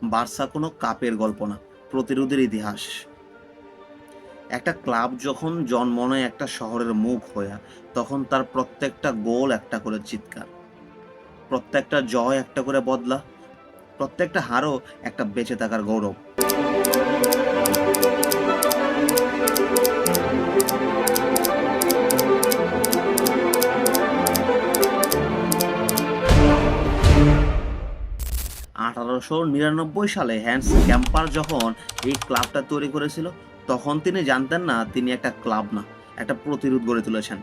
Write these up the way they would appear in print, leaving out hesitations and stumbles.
Barca কোনো কাপের গল্প না, প্রতিরোধের ইতিহাস। একটা ক্লাব যখন জন্ম নেয় একটা শহরের মুখ হয়ে, তখন তার প্রত্যেকটা গোল একটা করে চিৎকার, প্রত্যেকটা জয় একটা করে বদলা, প্রত্যেকটা হারও একটা বেঁচে থাকার গৌরব। 1899 সালে হ্যান্স ক্যাম্পার যখন এই ক্লাবটা তৈরি করেছিল, তখন তিনি জানতেন না তিনি একটা ক্লাব না, একটা প্রতিরোধ গড়ে তুলেছেন।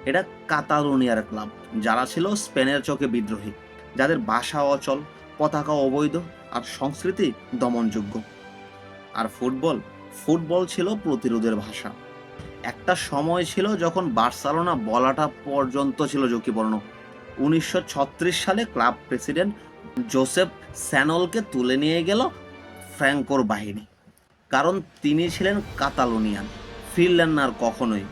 এটা কাতালোনিয়ার ক্লাব, যারা ছিল স্পেনের চোখে বিদ্রোহী, যাদের ভাষা অচল, পতাকা অবৈধ, আর সংস্কৃতি দমনযোগ্য। আর ফুটবল, ফুটবল ছিল প্রতিরোধের ভাষা। একটা সময় ছিল যখন বার্সেলোনা বলাটা পর্যন্ত ছিল ঝুঁকিপূর্ণ। 1936 সালে ক্লাব প্রেসিডেন্ট জোসেফ স্যানলকে তুলে নিয়ে গেল ফ্র্যাঙ্কোর বাহিনী, কারণ তিনি ছিলেন কাতালোনিয়ান। ফিরলেন না আর কখনোই,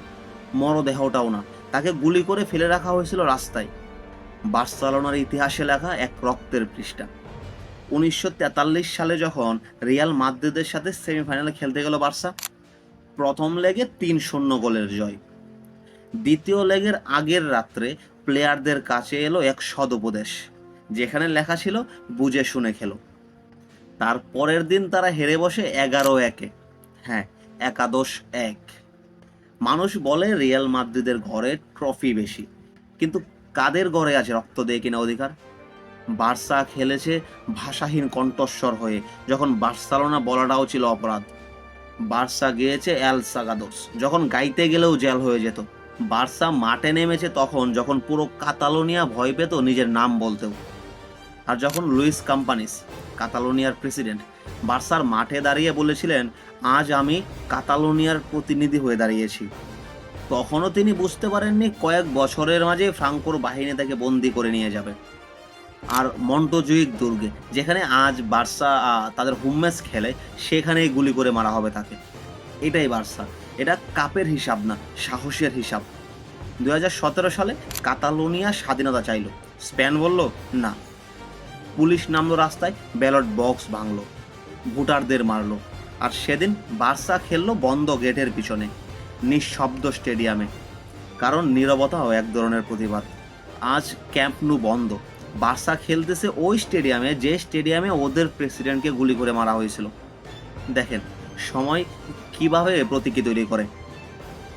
মরদেহটাও না, তাকে গুলি করে ফেলে রাখা হয়েছিল রাস্তায়। বার্সেলোনার ইতিহাসে লেখা এক রক্তের পৃষ্ঠা। 1943 সালে যখন রিয়াল মাদ্রিদের সাথে সেমিফাইনালে খেলতে গেল বার্সা, প্রথম লেগে 3-0 গোলের জয়। দ্বিতীয় লেগের আগের রাত্রে প্লেয়ারদের কাছে এলো এক সদুপদেশ, যেখানে লেখা ছিল বুঝে শুনে খেলো। তার পরের দিন তারা হেরে বসে 11-1। হ্যাঁ, 11-1। মানুষ বলে রিয়াল মাদ্রিদের ঘরে ট্রফি বেশি, কিন্তু কাদের ঘরে আছে রক্ত দিয়ে কিনা অধিকার? বার্সা খেলেছে ভাষাহীন কণ্ঠস্বর হয়ে, যখন বার্সেলোনা বলাটাও ছিল অপরাধ। বার্সা গেয়েছে এল সাগাদোস, যখন গাইতে গেলেও জেল হয়ে যেত। বার্সা মাঠে নেমেছে তখন যখন পুরো কাতালোনিয়া ভয় পেত নিজের নাম বলতেও। আর যখন লুইস কম্পানিস, কাতালোনিয়ার প্রেসিডেন্ট, বার্সার মাঠে দাঁড়িয়ে বলেছিলেন, আজ আমি কাতালোনিয়ার প্রতিনিধি হয়ে দাঁড়িয়েছি, তখনও তিনি বুঝতে পারেননি কয়েক বছরের মাঝে ফ্রাঙ্কোর বাহিনী তাকে বন্দি করে নিয়ে যাবে। আর মন্টোজুইক দুর্গে, যেখানে আজ বার্সা তাদের হোম ম্যাচ খেলে, সেখানেই গুলি করে মারা হবে তাকে। এটাই বার্সা। এটা কাপের হিসাব না, সাহসের হিসাব। 2017 সালে কাতালোনিয়া স্বাধীনতা চাইল, স্পেন বলল না। পুলিশ নামলো রাস্তায়, ব্যালট বক্স ভাঙলো, ভোটারদের মারলো। আর সেদিন বার্সা খেললো বন্ধ গেটের পিছনে, নিঃশব্দ স্টেডিয়ামে, কারণ নীরবতাও এক ধরনের প্রতিবাদ। আজ ক্যাম্প নু বন্ধ, বার্সা খেলতেছে ওই স্টেডিয়ামে যে স্টেডিয়ামে ওদের প্রেসিডেন্টকে গুলি করে মারা হয়েছিল। দেখেন সময় কিভাবে প্রতীকী তৈরি করে।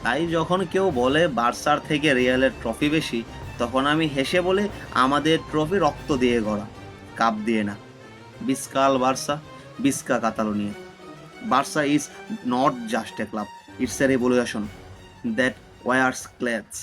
তাই যখন কেউ বলে বার্সার থেকে রিয়ালের ট্রফি বেশি, তখন আমি হেসে বলি, আমাদের ট্রফি রক্ত দিয়ে গড়া, কাপ দিয়ে না। বিস্কাল বার্সা, বিস্কা Catalonia. Barca is not just a club, it's a revolution that wears clothes.